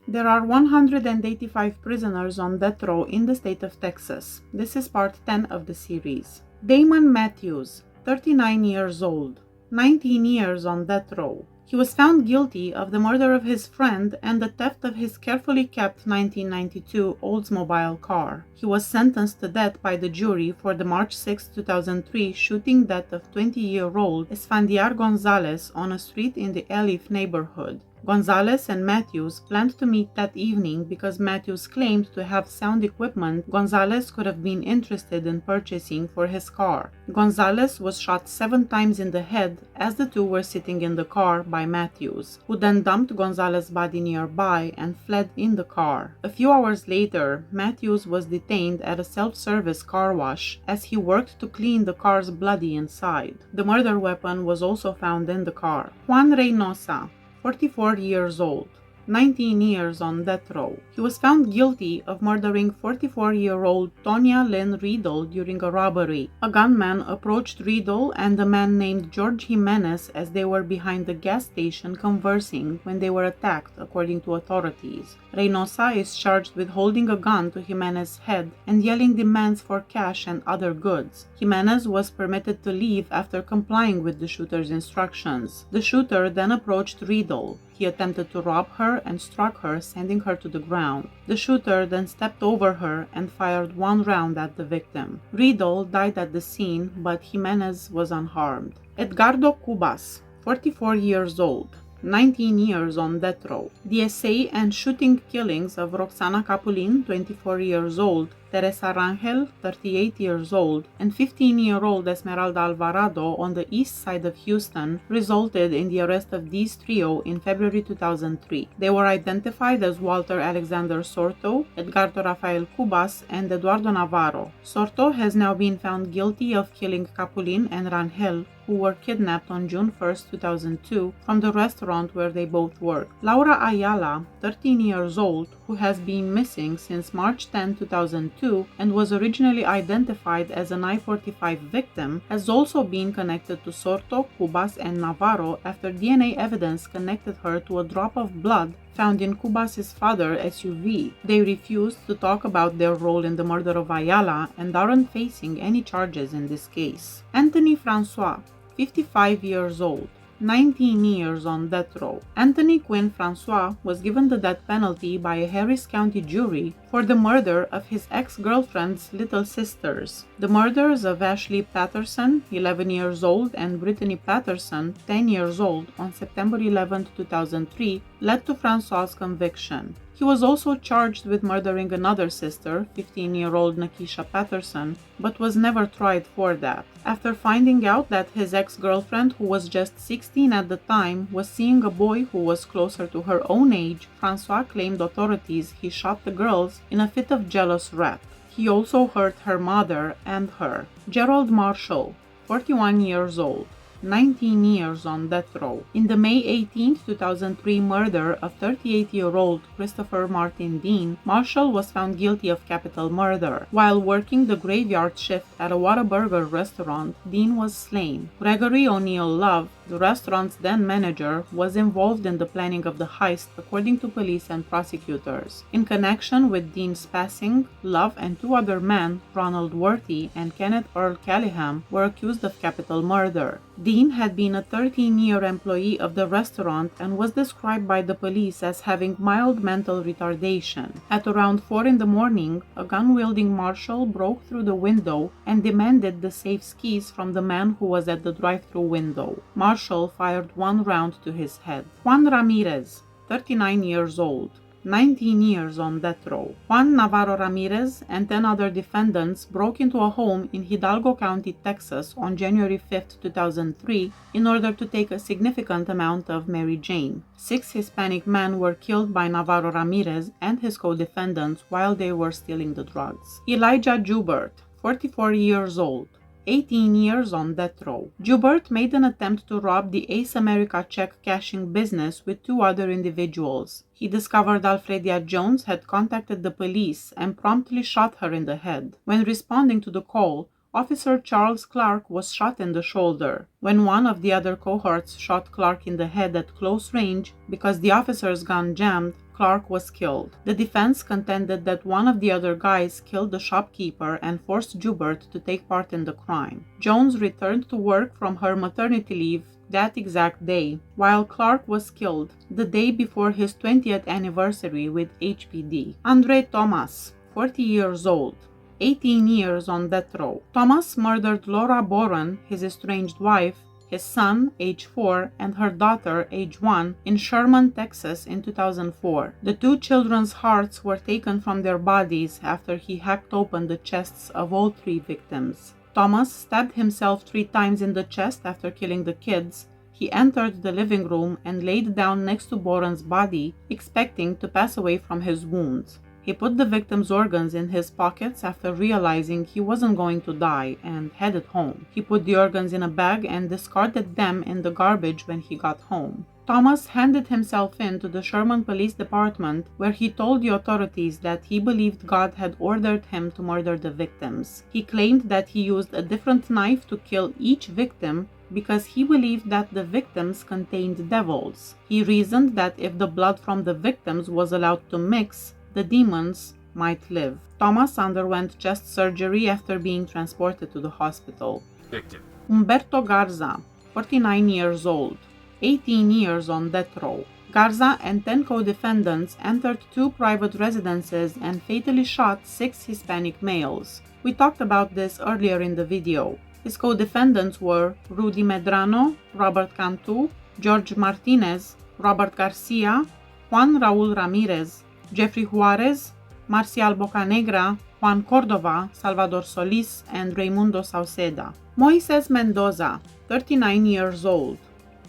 There are 185 prisoners on death row in the state of Texas. This is part 10 of the series. Damon Matthews, 39 years old, 19 years on death row. He was found guilty of the murder of his friend and the theft of his carefully kept 1992 Oldsmobile car. He was sentenced to death by the jury for the March 6, 2003 shooting death of 20-year-old Esfandiar Gonzalez on a street in the Elif neighborhood. Gonzalez and Matthews planned to meet that evening because Matthews claimed to have sound equipment Gonzalez could have been interested in purchasing for his car. Gonzalez was shot 7 times in the head as the two were sitting in the car by Matthews, who then dumped Gonzalez's body nearby and fled in the car. A few hours later, Matthews was detained at a self-service car wash as he worked to clean the car's bloody inside. The murder weapon was also found in the car. Juan Reosa, 44 years old, 19 years on death row. He was found guilty of murdering 44-year-old Tonya Lynn Riedel during a robbery. A gunman approached Riedel and a man named George Jimenez as they were behind the gas station conversing when they were attacked, according to authorities. Reynosa is charged with holding a gun to Jimenez's head and yelling demands for cash and other goods. Jimenez was permitted to leave after complying with the shooter's instructions. The shooter then approached Riedel. He attempted to rob her and struck her, sending her to the ground. The shooter then stepped over her and fired 1 round at the victim. Riedel died at the scene, but Jimenez was unharmed. Edgardo Kubas, 44 years old, 19 years on death row. The essay and shooting killings of Roxana Capulin, 24 years old, Teresa Rangel, 38 years old, and 15-year-old Esmeralda Alvarado on the east side of Houston resulted in the arrest of these trio in February 2003. They were identified as Walter Alexander Sorto, Edgardo Rafael Kubas, and Eduardo Navarro. Sorto has now been found guilty of killing Capulin and Rangel, who were kidnapped on June 1, 2002, from the restaurant where they both worked. Laura Ayala, 13 years old, who has been missing since March 10, 2002, and was originally identified as an I-45 victim, has also been connected to Sorto, Kubas, and Navarro after DNA evidence connected her to a drop of blood found in Kubas' father's SUV. They refused to talk about their role in the murder of Ayala and aren't facing any charges in this case. Anthony Francois, 55 years old, 19 years on death row. Anthony Quinn Francois was given the death penalty by a Harris County jury for the murder of his ex-girlfriend's little sisters. The murders of Ashley Patterson, 11 years old, and Brittany Patterson, 10 years old, on September 11, 2003, led to Francois' conviction. He was also charged with murdering another sister, 15-year-old Nakisha Patterson, but was never tried for that. After finding out that his ex-girlfriend, who was just 16 at the time, was seeing a boy who was closer to her own age, Francois claimed authorities he shot the girls in a fit of jealous wrath. He also hurt her mother and her. Gerald Marshall, 41 years old, 19 years on death row. In the May 18, 2003 murder of 38-year-old Christopher Martin Dean, Marshall was found guilty of capital murder. While working the graveyard shift at a Whataburger restaurant, Dean was slain. Gregory O'Neill Love, the restaurant's then manager, was involved in the planning of the heist, according to police and prosecutors. In connection with Dean's passing, Love and 2 other men, Ronald Worthy and Kenneth Earl Callahan, were accused of capital murder. Dean had been a 13-year employee of the restaurant and was described by the police as having mild mental retardation. At around 4 in the morning, a gun-wielding marshal broke through the window and demanded the safe's keys from the man who was at the drive-thru window. Marshall fired 1 round to his head. Juan Ramirez, 39 years old, 19 years on death row. Juan Navarro Ramirez and 10 other defendants broke into a home in Hidalgo County, Texas on January 5, 2003 in order to take a significant amount of Mary Jane. 6 Hispanic men were killed by Navarro Ramirez and his co-defendants while they were stealing the drugs. Elijah Jubert, 44 years old, 18 years on death row. Jubert made an attempt to rob the Ace America check cashing business with 2 other individuals. He discovered Alfredia Jones had contacted the police and promptly shot her in the head. When responding to the call, Officer Charles Clark was shot in the shoulder. When one of the other cohorts shot Clark in the head at close range, because the officer's gun jammed, Clark was killed. The defense contended that one of the other guys killed the shopkeeper and forced Jubert to take part in the crime. Jones returned to work from her maternity leave that exact day, while Clark was killed the day before his 20th anniversary with HPD. Andre Thomas, 40 years old, 18 years on death row. Thomas murdered Laura Boren, his estranged wife, his son, age 4, and her daughter, age 1, in Sherman, Texas in 2004. The two children's hearts were taken from their bodies after he hacked open the chests of all 3 victims. Thomas stabbed himself 3 times in the chest after killing the kids. He entered the living room and laid down next to Boren's body, expecting to pass away from his wounds. He put the victim's organs in his pockets after realizing he wasn't going to die and headed home. He put the organs in a bag and discarded them in the garbage when he got home. Thomas handed himself in to the Sherman Police Department, where he told the authorities that he believed God had ordered him to murder the victims. He claimed that he used a different knife to kill each victim because he believed that the victims contained devils. He reasoned that if the blood from the victims was allowed to mix, the demons might live. Thomas underwent chest surgery after being transported to the hospital. Victim. Ombberto Garza, 49 years old, 18 years on death row. Garza and 10 co-defendants entered 2 private residences and fatally shot 6 Hispanic males. We talked about this earlier in the video. His co-defendants were Rudy Medrano, Robert Cantu, George Martinez, Robert Garcia, Juan Raul Ramirez, Jeffrey Juarez, Marcial Bocanegra, Juan Cordova, Salvador Solis, and Raimundo Sauceda. Moyes Mendoza, 39 years old,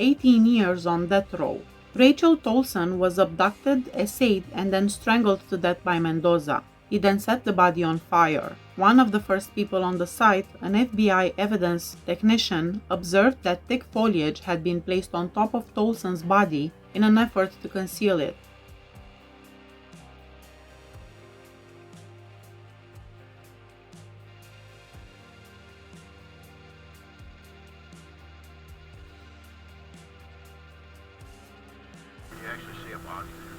18 years on death row. Rachel Tolson was abducted, essayed, and then strangled to death by Mendoza. He then set the body on fire. One of the first people on the site, an FBI evidence technician, observed that thick foliage had been placed on top of Tolson's body in an effort to conceal it. You actually see a body there.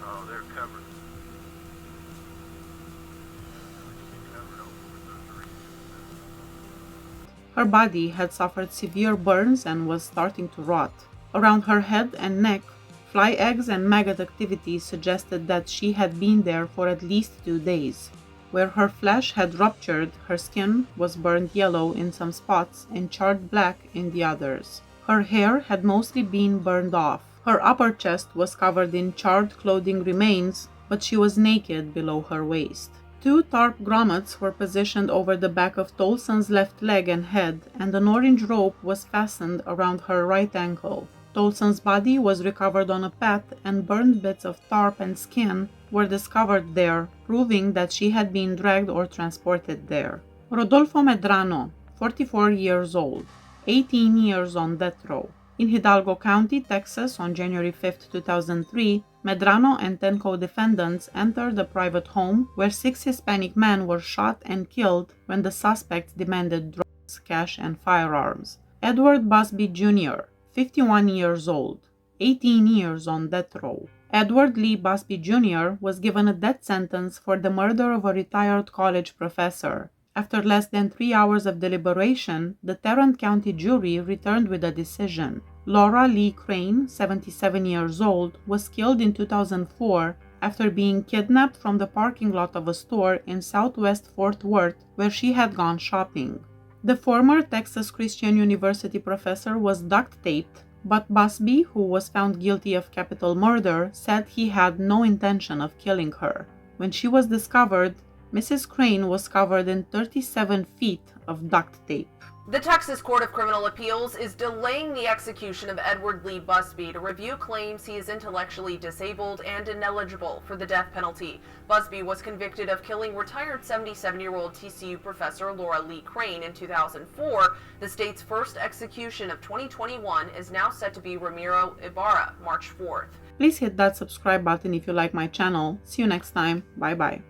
Oh, they're covered. Her body had suffered severe burns and was starting to rot. Around her head and neck, fly eggs and maggot activity suggested that she had been there for at least 2 days. Where her flesh had ruptured, her skin was burned yellow in some spots and charred black in the others. Her hair had mostly been burned off. Her upper chest was covered in charred clothing remains, but she was naked below her waist. 2 tarp grommets were positioned over the back of Tolson's left leg and head, and an orange rope was fastened around her right ankle. Tolson's body was recovered on a path, and burned bits of tarp and skin were discovered there, proving that she had been dragged or transported there. Rodulfo Medrano, 44 years old, 18 years on death row. In Hidalgo County, Texas, on January 5, 2003, Medrano and 10 co-defendants entered a private home where 6 Hispanic men were shot and killed when the suspects demanded drugs, cash, and firearms. Edward Busby Jr., 51 years old, 18 years on death row. Edward Lee Busby Jr. was given a death sentence for the murder of a retired college professor. After less than 3 hours of deliberation, the Tarrant County jury returned with a decision. Laura Lee Crane, 77 years old, was killed in 2004 after being kidnapped from the parking lot of a store in southwest Fort Worth where she had gone shopping. The former Texas Christian University professor was duct-taped, but Busby, who was found guilty of capital murder, said he had no intention of killing her. When she was discovered, Mrs. Crane was covered in 37 feet of duct tape. The Texas Court of Criminal Appeals is delaying the execution of Edward Lee Busby to review claims he is intellectually disabled and ineligible for the death penalty. Busby was convicted of killing retired 77-year-old TCU professor Laura Lee Crane in 2004. The state's first execution of 2021 is now set to be Ramiro Ibarra, March 4th. Please hit that subscribe button if you like my channel. See you next time. Bye bye.